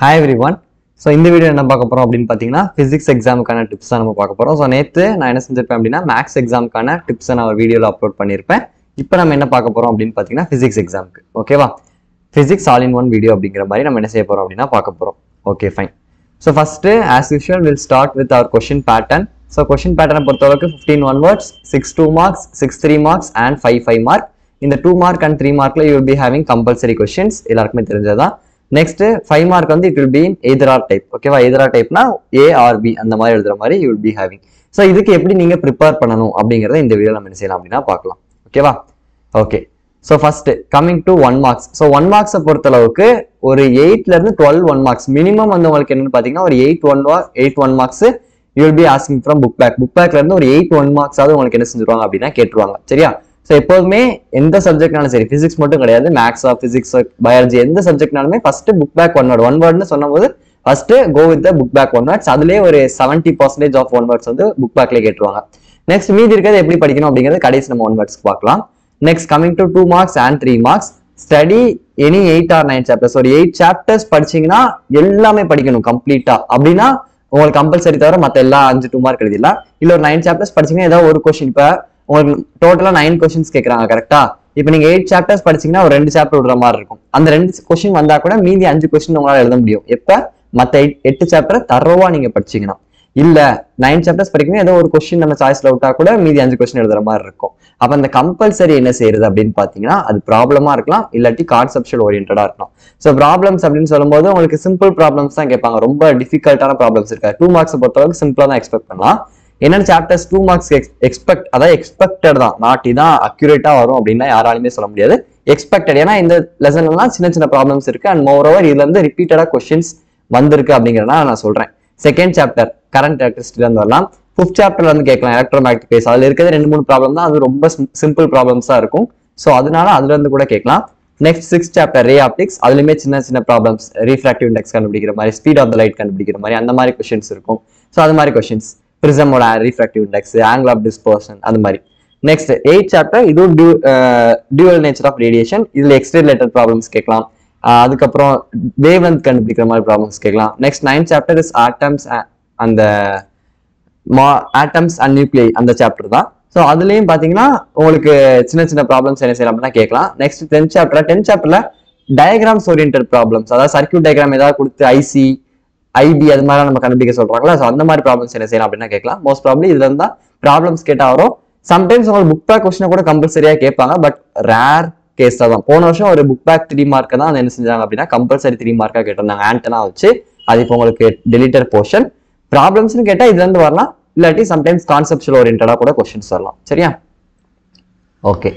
Hi everyone. So இந்த video என்ன பார்க்க போறோம் அப்படினு பாத்தீங்கன்னா physics எக்ஸாமுக்கான டிப்ஸ் தான் நம்ம பார்க்க போறோம். சோ நேத்து நான் என்ன செஞ்சிருப்பேன் அப்படினா மேத்ஸ் எக்ஸாமுக்கான டிப்ஸ் நான் ஒரு வீடியோல அப்லோட் பண்ணிருப்பேன். இப்போ நம்ம என்ன பார்க்க போறோம் அப்படினு பாத்தீங்கன்னா physics எக்ஸாமுக்கு. ஓகேவா? physics all in one video அப்படிங்கற மாதிரி நம்ம என்ன செய்ய போறோம் அப்படினா பார்க்க போறோம். Okay fine. So first as usual we'll start with our question pattern. So question pattern பொறுத்தவரைக்கும் 15 one words, 6 2 marks, 6 3 marks and 5 5 mark. இந்த 2 mark and 3 markல you will be having compulsory questions. எல்லாருக்குமே தெரிஞ்சதா. Next 5 mark வந்து it will be in either or type. ஓகேவா? either or typeனா A or B அந்த மாதிரி எழுதுற மாதிரி you will be having. So இதுக்கு எப்படி நீங்க prepare பண்ணனும் அப்படிங்கறத இந்த வீடியோல நம்ம என்ன செய்யலாம் அப்படினா பார்க்கலாம். ஓகேவா? Okay. So first coming to 1 marks. So 1 marks பொறுத்த அளவுக்கு ஒரு 8 ல இருந்து 12 1 marks மினிமம் வந்து உங்களுக்கு என்னன்னு பாத்தீங்கன்னா ஒரு 8 1 marks you will be asking from book back. book backல இருந்து ஒரு 8 1 marks ஆவது உங்களுக்கு என்ன செஞ்சுருவாங்க அப்படினா கேட்றுவாங்க. சரியா? So எப்போதுமே எந்த சப்ஜெக்ட்னாலும் சரி பிசிக்ஸ் மட்டும் கிடையாது மேத்ஸ் பிசிக்ஸ் பயாலஜி எந்த சப்ஜெக்ட்னாலுமே ஃபர்ஸ்ட் புக் பேக் ஒன் வேர்ட்னு சொன்னபோது first go with the book back one words அதுலயே ஒரு 70% ஆஃப் ஒன் வேர்ட்ஸ் வந்து புக் பேக்ல கேட்டுருவாங்க. நெக்ஸ்ட் மீதி இருக்கிறது எப்படி படிக்கணும் அப்படிங்கிறது கடைசி நம்ம ஒன் வேர்ட்ஸ்க்கு பார்க்கலாம். Next coming to 2 marks and 3 marks study any 8 or 9 chapters. ஒரு 8 சாப்டர்ஸ் படிச்சீங்கன்னா எல்லாமே படிக்கணும் கம்ப்ளீட்டா. அப்படின்னா உங்களுக்கு கம்பல்சரி தவிர மத்த எல்லா 5 2 மார்க் எழுதிடலாம். இல்ல ஒரு 9 சாப்டர்ஸ் படிச்சீங்கன்னா ஏதாவது ஒரு கொஸ்டின் இப்ப உங்களுக்கு டோட்டலா 9 கொஸ்டின்ஸ் கேக்குறாங்க கரெக்டா? இப்போ நீங்க 8 சாப்டர்ஸ் படிச்சீங்கன்னா ஒரு 2 சாப்டர் விடுற மாதிரி இருக்கும். அந்த 2 கொஸ்டின் வந்தா கூட மீதி 5 கொஸ்டின் உங்களால எழுத முடியும். எப்ப மத்த 8 சாப்டர் தரோவா நீங்க படிச்சீங்கன்னா. இல்ல 9 சாப்டர்ஸ் படிக்கணும் ஏதோ ஒரு கொஸ்டின் நம்ம சாய்ஸ்ல விட்டா கூட மீதி 5 கொஸ்டின் எழுதுற மாதிரி இருக்கும். அப்ப அந்த கம்பல்சரி என்ன செய்யறது அப்படின்னு பாத்தீங்கன்னா அது ப்ராப்ளமா இருக்கலாம் இல்லாட்டி கான்செப்சுவல் ஓரியன்டா இருக்கலாம். சோ ப்ராப்ளம்ஸ் அப்படின்னு சொல்லும்போது உங்களுக்கு சிம்பிள் ப்ராப்ளம்ஸ் தான் கேட்பாங்க. ரொம்ப டிஃபிகல்ட்டான ப்ராப்ளம்ஸ் இருக்காது. 2 மார்க்ஸ் பொறுத்தவரைக்கும் சிம்பிளா தான் எக்ஸ்பெக்ட் பண்ணலாம். என்னென்ன சாப்டர்ஸ் 2 மார்க்ஸ் எக்ஸ்பெக்டட் தான் நாட் இதான் அக்யூரேட்டா வரும் அப்படின்னா யாராலுமே சொல்ல முடியாது. எக்ஸ்பெக்டட் ஏன்னா இந்த லெசன்லாம் சின்ன சின்ன ப்ராப்ளம்ஸ் இருக்கு அண்ட் மோர் ஓவர் இதுல இருந்து ரிப்பீட்டடா கொஸ்டின்ஸ் வந்திருக்கு அப்படிங்கிறத நான் சொல்றேன். செகண்ட் சாப்டர் கரண்ட் எலக்ட்ரிசிட்டில இருந்து வரலாம். 5th சாப்டர்ல வந்து கேட்கலாம் எலக்ட்ரோமேக்னெட்டிக் வேவ்ஸ். அதுல இருக்கிறது 2-3 ப்ராப்ளம் தான். அது ரொம்ப சிம்பிள் ப்ராப்ளம்ஸா இருக்கும். ஸோ அதனால அதுல இருந்து கூட கேட்கலாம். நெக்ஸ்ட் 6th சாப்டர் ரே ஆப்டிக்ஸ் அதுலயுமே சின்ன சின்ன ப்ராப்ளம்ஸ் ரீஃப்ராக்டிவ் இண்டெக்ஸ் கண்டுபிடிக்கிற மாதிரி ஸ்பீட் ஆஃப் த லைட் கண்டுபிடிக்கிற மாதிரி அந்த மாதிரி கொஸ்டின்ஸ் இருக்கும். ஸோ அது மாதிரி கொஸ்டின்ஸ் பிரிசமோட refractive index angle of dispersion அந்த மாதிரி. நெக்ஸ்ட் 8th சாப்டர் இது டியூவல் நேச்சர் ஆஃப் ரேடியேஷன் இதுல எக்ஸ்ரே ரிலேட்டட் ப்ராப்ளம்ஸ் கேட்கலாம். அதுக்கப்புறம் வேவ் லென்த் கண்டுபிடிக்கிற மாதிரி ப்ராப்ளம்ஸ் கேட்கலாம். Next 9th chapter is atoms அந்த ஆட்டம்ஸ் அண்ட் நியூக்ளியை அந்த சாப்டர் தான். ஸோ அதுலயும் பாத்தீங்கன்னா உங்களுக்கு சின்ன சின்ன ப்ராப்ளம்ஸ் என்ன செய்யலாம் அப்படின்னா கேட்கலாம். நெக்ஸ்ட் 10th சாப்டர்ல டயக்ராம்ஸ் ஓரியன்டட் ப்ராப்ளம்ஸ் அதாவது சர்க்யூட் டயக்ராம் ஏதாவது கொடுத்து ஐசி ஐபி அது மாதிரி நம்ம கண்டுபிடிக்க சொல்றாங்களா. ஸோ அந்த மாதிரி ப்ராப்ளம்ஸ் என்ன செய்யலாம் அப்படின்னா கேட்கலாம். மோஸ்ட் ப்ராப்ளி இதுல இருந்தா ப்ராப்ளம்ஸ் கேட்டா வரும். சம்டைம்ஸ் உங்களுக்கு புக் பேக் கொஸ்டினை கூட கம்பல்சரியா கேட்பாங்க. பட் ரேர் கேஸ் தான். போன வருஷம் ஒரு புக் பேக் 3 மார்க் தான் என்ன செஞ்சாங்க அப்படின்னா கம்பல்சரி 3 மார்க்கா கேட்டிருந்தாங்க ஆண்டனா வச்சு. அது இப்போ உங்களுக்கு டெலிட்டர் போர்ஷன் ப்ராப்ளம்ஸ்னு கேட்டா இதுல இருந்து வரலாம். இல்லாட்டி சம்டைம்ஸ் கான்செப்சுவல் ஓரியன்டா கூட கொஸ்டின்ஸ் வரலாம். சரியா? ஓகே.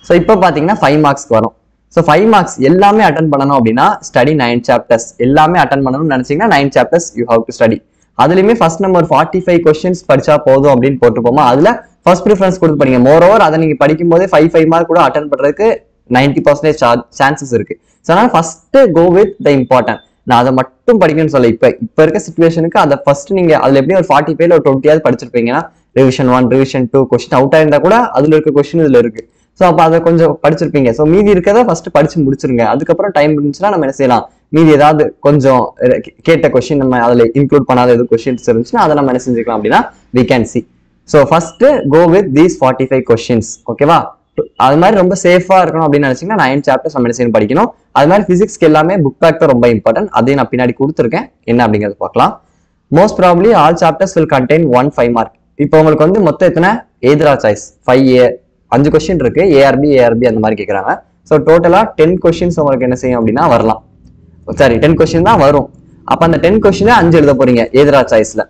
ஸோ இப்போ பாத்தீங்கன்னா 5 மார்க்ஸ்க்கு வரும். ஸோ 5 மார்க்ஸ் எல்லாமே அட்டன் பண்ணணும் அப்படின்னா ஸ்டடி 9 சாப்டர்ஸ் எல்லாமே அட்டன் பண்ணணும்னு நினைச்சீங்கன்னா 9 chapters you have to study. அதுலயுமே ஃபர்ஸ்ட் நம்பர் 45 கொஸ்டின்ஸ் படிச்சா போதும் அப்படின்னு போட்டுப்போமா. அதுல ஃபர்ஸ்ட் ப்ரிஃபரன்ஸ் கொடுத்து படிங்க. மோர் ஓவர் அதை நீங்க படிக்கும் போதே 5 மார்க் கூட அட்டன் பண்றதுக்கு 90% சான்சஸ் இருக்கு. ஸோ அதனால first go with the important. நான் அதை மட்டும் படிக்கணும்னு சொல்ல இப்ப இருக்க சிச்சுவேஷனுக்கு அதை ஃபர்ஸ்ட் நீங்க அதுல எப்படி ஒரு 45 ஒரு 20 படிச்சிருப்பீங்கன்னா ரிவிஷன் 1 ரிவிஷன் 2 கொஸ்டின் அவுட் ஆயிருந்தா கூட அதுல இருக்க கொஸ்டின் இதுல இருக்கு. ஸோ அப்போ அதை கொஞ்சம் படிச்சிருப்பீங்க. ஸோ மீதி இருக்கிறத ஃபர்ஸ்ட் படிச்சு முடிச்சிருங்க. அதுக்கப்புறம் டைம் இருந்துச்சுன்னா நம்ம என்ன செய்யலாம் மீதி ஏதாவது கொஞ்சம் கேட்ட கொஸ்டின் நம்ம அதுல இன்க்ளூட் பண்ணாத எது கொஸ்டின்ஸ் இருந்துச்சுன்னா அதை நம்ம என்ன செஞ்சுக்கலாம் அப்படின்னா we can see. So first go with these 45 questions. ஓகேவா? அது மாதிரி ரொம்ப சேஃபா இருக்கணும் அப்படின்னு நினைச்சீங்கன்னா 9 சாப்டர்ஸ் நம்ம என்ன படிக்கணும். அது மாதிரி பிசிக்ஸ்க்கு எல்லாமே புக் பேக் தான் ரொம்ப இம்பார்ட்டன்ட். அதையும் நான் பின்னாடி கொடுத்துருக்கேன் என்ன அப்படிங்கிறது பார்க்கலாம். Most probably all chapters will contain 1 5 mark. இப்போ உங்களுக்கு வந்து மொத்தம் எத்தனை எய்தர் ஆர் சாய்ஸ் 5 கொஸ்டின் இருக்கு. ஏஆர்பி அந்த மாதிரி கேட்கறாங்க. ஸோ டோட்டலா 10 கொஸ்டின்ஸ் உங்களுக்கு என்ன செய்யும் அப்படின்னா வரலாம். சாரி 10 கொஸ்டின் தான் வரும். அப்ப அந்த 10 கொஸ்டின் 5 எழுத போறீங்க எய்தர் ஆர் சாய்ஸ்ல.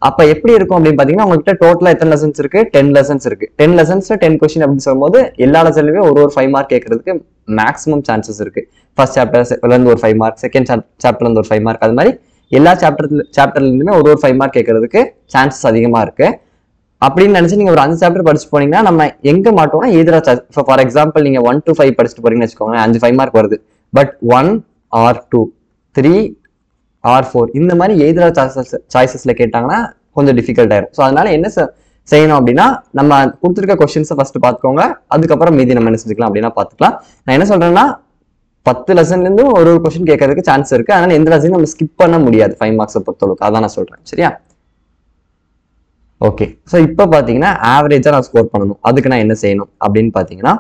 அப்ப எப்படி இருக்கும் அப்படின்னு பாத்தீங்கன்னா உங்ககிட்ட டோட்டலா எத்தனை லெசன்ஸ் இருக்கு 10 லெசன்ஸ் இருக்கு. 10 லெசன்ஸ்ல 10 கொஸ்டின் அப்படின்னு சொல்லும்போது எல்லா லெசன்லயுமே ஒரு 5 மார்க் கேட்கறதுக்கு மேக்ஸிமம் சான்சஸ் இருக்கு. ஃபர்ஸ்ட் சாப்டர்ல இருந்து ஒரு 5 மார்க் செகண்ட் சாப்டர்ல இருந்து ஒரு 5 மார்க் அது மாதிரி எல்லா சாப்டர்ல இருந்துமே ஒரு 5 மார்க் கேட்கறதுக்கு சான்சஸ் அதிகமா இருக்கு. அப்படின்னு நினைச்சு நீங்க ஒரு 5 சாப்டர் படிச்சு போனீங்கன்னா நம்ம எங்க மாட்டோம்னா எதிரா ஃபார் எக்ஸாம்பிள் நீங்க 1 to 5 படிச்சுட்டு போறீங்கன்னு வச்சுக்கோங்க 5 மார்க் வருது. பட் 1 or 2 3 or 4 இந்த மாதிரி எதிரா சாய்ஸஸ்ல கேட்டாங்கன்னா கொஞ்சம் டிஃபிகல்ட் ஆயிரும். ஸோ அதனால என்ன செய்யணும் அப்படின்னா நம்ம கொடுத்துருக்க கொஸ்டின்ஸை ஃபர்ஸ்ட் பார்த்துக்கோங்க. அதுக்கப்புறம் மீதி நம்ம என்ன செஞ்சுக்கலாம் அப்படின்னா பார்த்துக்கலாம். நான் என்ன சொல்றேன்னா 10 லெசன்ல இருந்து ஒரு கொஸ்டின் கேட்கறதுக்கு சான்ஸ் இருக்கு. அதனால எந்த லெசனையும் நம்ம ஸ்கிப் பண்ண முடியாது 5 மார்க்ஸை பொறுத்தளவுக்கு. அதான் நான் சொல்றேன். சரியா? ஓகே. ஸோ இப்போ பார்த்தீங்கன்னா ஆவரேஜா நான் ஸ்கோர் பண்ணணும். அதுக்கு நான் என்ன செய்யணும் அப்படின்னு பார்த்தீங்கன்னா,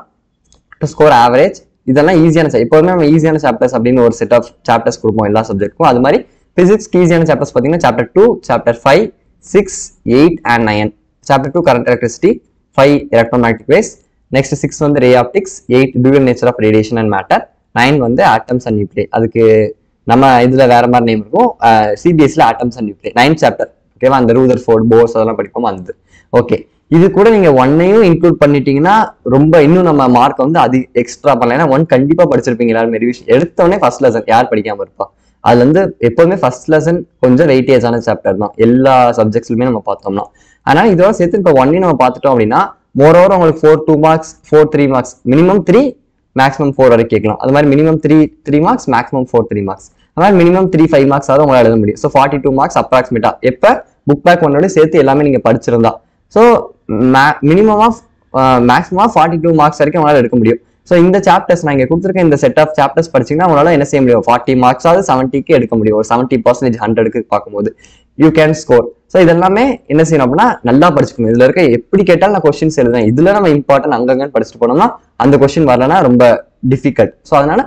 ஸ்கோர் ஆவரேஜ் இதெல்லாம் ஈஸியான எப்போதுமே நம்ம ஈஸியான சாப்டர்ஸ் அப்படின்னு ஒரு செட் ஆஃப் சாப்டர்ஸ் கொடுப்போம் எல்லா சப்ஜெக்ட்டுக்கும். அது மாதிரி பிசிக்ஸ்க்கு ஈஸியான சாப்டர்ஸ் பார்த்தீங்கன்னா chapter 2, chapter 5, 6, 8 and 9. Chapter 2 current electricity, 5 electromagnetic waves, next 6 வந்து ray optics, 8 dual nature of radiation and matter, 9 வந்து ஆட்டம்ஸ் அண்ட் நியூக்ளியை. அதுக்கு நம்ம இதுல வேற மாதிரி நேம் இருக்கும். சிபிஎஸ்ல ஆட்டம்ஸ் அண்ட் நியூக்ளியை 9 சாப்டர். ஓகேவா? அந்த ரூதர்ஃபோர்ட், போர்ஸ் அதெல்லாம் படிப்போம் அந்த. ஓகே, இது கூட நீங்க 1ஐயும் இன்க்ளூட் பண்ணிட்டீங்கன்னா ரொம்ப இன்னும் நம்ம மார்க் வந்து அது எக்ஸ்ட்ரா பண்ணலாம். ஏன்னா 1 கண்டிப்பா படிச்சிருப்பீங்க எல்லாரும். ரிவிஷன் எடுத்தோடனே ஃபர்ஸ்ட் லெசன் யார் படிக்காம இருப்பா? அதுல இருந்து எப்பவுமே ஃபர்ஸ்ட் லெசன் கொஞ்சம் வெயிட்டேஜான சாப்டர் தான் எல்லா சப்ஜெக்ட்ஸ்லுமே நம்ம பார்த்தோம்னா. அதனால இதோட சேர்த்து இப்போ 1ஐயும் நம்ம பார்த்துட்டோம் அப்படின்னா மோரோவர் உங்களுக்கு 4 2 மார்க்ஸ், 4 3 மார்க்ஸ், மினிமம் 3 மேக்ஸிமம் 4 வரைக்கும் கேட்கலாம். அது மாதிரி மினிமம் 3 மார்க்ஸ், மேக்ஸிமம் 4 3 மார்க்ஸ். அது மாதிரி மினிமம் 3 5 மார்க்ஸ் ஆகுது உங்களால் எழுத முடியும். ஸோ 42 மார்க்ஸ் அப்ராக்சிமேட்டா எப்போ புக் பேக் ஒன்னோட சேர்த்து எல்லாமே நீங்க படிச்சிருந்தா. So minimum of maximum of 42 marks வரைக்கும் உங்களால் எடுக்க முடியும். ஸோ இந்த சாப்டர்ஸ் நான் இங்கே கொடுத்துருக்க இந்த செட் ஆஃப் சாப்டர்ஸ் படிச்சீங்கன்னா உங்களால் என்ன செய்ய முடியும்? 40 மார்க்ஸ் ஆகுது 70க்கு எடுக்க முடியும். ஒரு 70% 100க்கு பார்க்கும்போது யூ கேன் ஸ்கோர். ஸோ இதெல்லாமே என்ன செய்யணும் அப்படின்னா நல்லா படிச்சுக்கணும். இதுல இருக்க எப்படி கேட்டாலும் நான் கொஸ்டின்ஸ் எழுதுறேன். இதுல நம்ம இம்பார்ட்டன் அங்கங்கன்னு படிச்சுட்டு போனோம்னா அந்த கொஸ்டின் வரலன்னா ரொம்ப டிஃபிகல்ட். ஸோ அதனால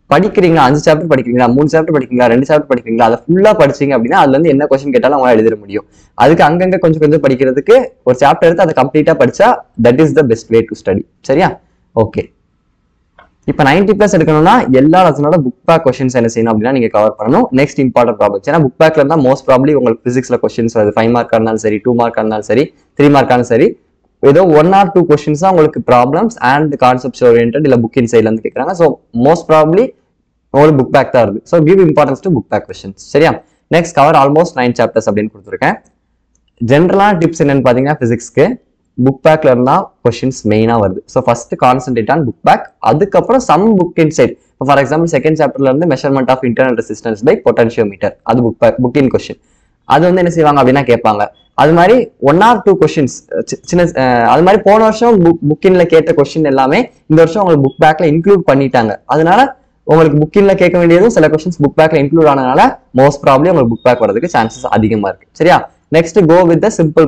படிக்கிறீங்களா, 5 சாப்டர் படிக்கிறீங்களா, 3 சாப்டர் படிக்கிறீங்களா, 2 சாப்டர் படிக்கிறீங்களா, அதை ஃபுல்லா படிச்சீங்க அப்படின்னா அதுல இருந்து என்ன கொஸ்டின் கேட்டாலும் அவங்களால எழுதிட முடியும். அதுக்கு அங்கங்க கொஞ்சம் கொஞ்சம் படிக்கிறதுக்கு ஒரு சாப்டர் எடுத்து அதை கம்ப்ளீட்டா படிச்சா that is the best way to study. சரியா? ஓகே. இப்போ 90+ எடுக்கணும்னா எல்லா லெசனோட புக் பேக் கொஸ்டின்ஸ் என்ன செய்யணும் அப்படின்னா நீங்க கவர் பண்ணணும். Next important problems. ஏன்னா புக் பேக்ல இருந்தா மோஸ்ட் ப்ராப்ளி உங்களுக்கு பிசிக்ஸ்ல கொஸ்டின்ஸ் வருது. 5 மார்க்கா இருந்தாலும் சரி, 2 மார்க்கா இருந்தாலும் சரி, 3 மார்க்கா இருந்தாலும் சரி, ஏதோ 1 or 2 கொஸ்டின்ஸ் தான் உங்களுக்கு ப்ராப்ளம்ஸ் அண்ட் கான்செப்ட்ஸ் ஓரியன்டட் இல்ல புக் இன் சைட்ல இருந்து கேட்கறாங்க. ஸோ மோஸ்ட் ப்ராப்ளி உங்களுக்கு புக் பேக் தான் வருது. So give importance to book back questions. சரியா? நெக்ஸ்ட் கவர் ஆல்மோஸ்ட் 9 சாப்டர்ஸ் அப்படின்னு கொடுத்துருக்கேன். ஜென்ரலான டிப்ஸ் என்னன்னு பாத்தீங்கன்னா பிசிக்ஸ்க்கு புக் பேக்ல இருந்தா கொஸ்டின்ஸ் மெயினா வருது. So first concentrate on book back, அதுக்கப்புறம் some book inside. For example second சாப்டர்ல இருந்து measurement of internal resistance by potentiometer, அது புக் இன் கொஸ்டின். அது வந்து என்ன செய்வாங்க அப்படின்னா கேட்பாங்க. அது மாதிரி 1 or 2 கொஸ்டின்ஸ் சின்ன அது மாதிரி போன வருஷம் புக்கின்ல கேட்ட கொஸ்டின் எல்லாமே இந்த வருஷம் உங்களுக்கு புக் பேக்ல இன்க்ளூட் பண்ணிட்டாங்க. அதனால உங்களுக்கு புக்கின்ல கேட்க வேண்டியதும் சில கொஸ்டின்ஸ் புக் பேக்ல இன்க்ளூட் ஆனதுனால மோஸ்ட் ப்ராப்ளம் உங்களுக்கு புக் பேக் வரதுக்கு சான்சஸ் அதிகமா இருக்கு. சரியா? Next go with the simple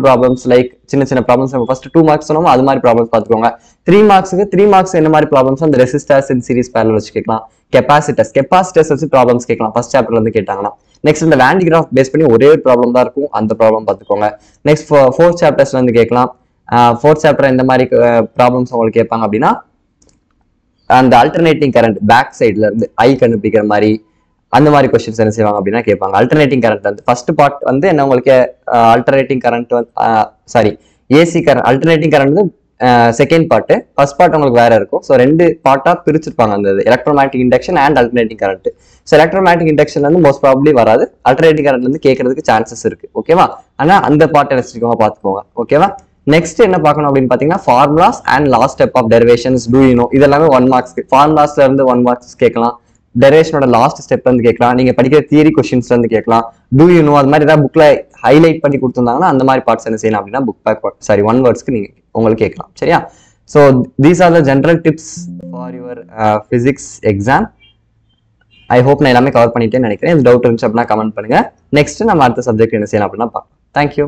problems like சின்ன சின்ன ப்ராப்ளம்ஸ். நம்ம ஃபர்ஸ்ட் 2 மார்க்ஸ் சொன்னோம், அது மாதிரி ப்ராப்ளம்ஸ் பார்த்துக்கோங்க. 3 மார்க்ஸ் என்ன மாதிரி ப்ராப்ளம்ஸ்? அந்த ரெசிஸ்டர்ஸ் இன் சீரிஸ் பேரலல் வச்சு கேட்கலாம். கெப்பாசிட்டர்ஸ் வச்சு ப்ராப்ளம்ஸ் கேட்கலாம் ஃபர்ஸ்ட் சாப்டர்ல இருந்து கேட்டாங்கன்னா. நெக்ஸ்ட் இந்த வேன் டிகிராஃப் பேஸ் பண்ணி ஒரே ஒரு ப்ராப்ளம் தான் இருக்கும், அந்த ப்ராப்ளம் பார்த்துக்கோங்க. நெக்ஸ்ட் 4th சாப்டர்ஸ்ல இருந்து கேட்கலாம். 4th சாப்டர் இந்த மாதிரி ப்ராப்ளம்ஸ் உங்களுக்கு கேட்பாங்க அப்படின்னா அந்த அல்டர்னேட்டிங் கரண்ட் பேக் சைட்ல இருந்து ஐ கண்டுபிடிக்கிற மாதிரி அந்த மாதிரி கொஸ்டின்ஸ் என்ன செய்வாங்க அப்படின்னா கேட்பாங்க. அல்டர்னேட்டிங் கரண்ட் வந்து ஃபர்ஸ்ட் பார்ட் வந்து என்ன உங்களுக்கு alternating current sorry AC current, alternating current வந்து செகண்ட் பார்ட், ஃபர்ஸ்ட் பார்ட் உங்களுக்கு வேற இருக்கும். ஸோ 2 பார்ட்டா பிரிச்சிருப்பாங்க அந்த electromagnetic induction and alternating current. So electromagnetic இண்டக்ஷன்ல இருந்து மோஸ்ட் ப்ராபப்லி வராது, அல்டர்னேட்டிங் கரண்ட்ல இருந்து கேட்கறதுக்கு சான்சஸ் இருக்கு. ஓகேவா? ஆனா அந்த பார்ட் நினைச்சிருக்கோங்க பார்த்துக்கோங்க. ஓகேவா? நெக்ஸ்ட் என்ன பார்க்கணும் அப்படின்னு பாத்தீங்கன்னா formulas and last step of derivations do you know. இதெல்லாமே 1 மார்க்ஸ்க்கு. ஃபார்முலாஸ்ல இருந்து 1 மார்க்ஸ் கேட்கலாம், டெரிவேஷனோட லாஸ்ட் ஸ்டெப்ல இருந்து கேட்கலாம், நீங்க படிக்கிற தியரி கொஸ்டின்ஸ்ல இருந்து கேட்கலாம், டூ யூ நோ அது மாதிரி ஏதாவது புக்ல ஹைலைட் பண்ணி கொடுத்துருந்தாங்கன்னா அந்த மாதிரி பார்ட்ஸ் என்ன செய்யலாம் அப்படின்னா புக் பேக் 1 வேர்ட்ஸ்க்கு நீங்க உங்களுக்கு கேட்கலாம். சரியா? So these are the general tips for your physics exam. I hope நான் எல்லாமே கவர் பண்ணிட்டேன்னு நினைக்கிறேன். டவுட் இருந்துச்சு அப்படின்னா கமெண்ட் பண்ணுங்க. நெக்ஸ்ட் நம்ம அடுத்த சப்ஜெக்ட் என்ன செய்யலாம் அப்படின்னா பார்க்கலாம். தேங்க்யூ.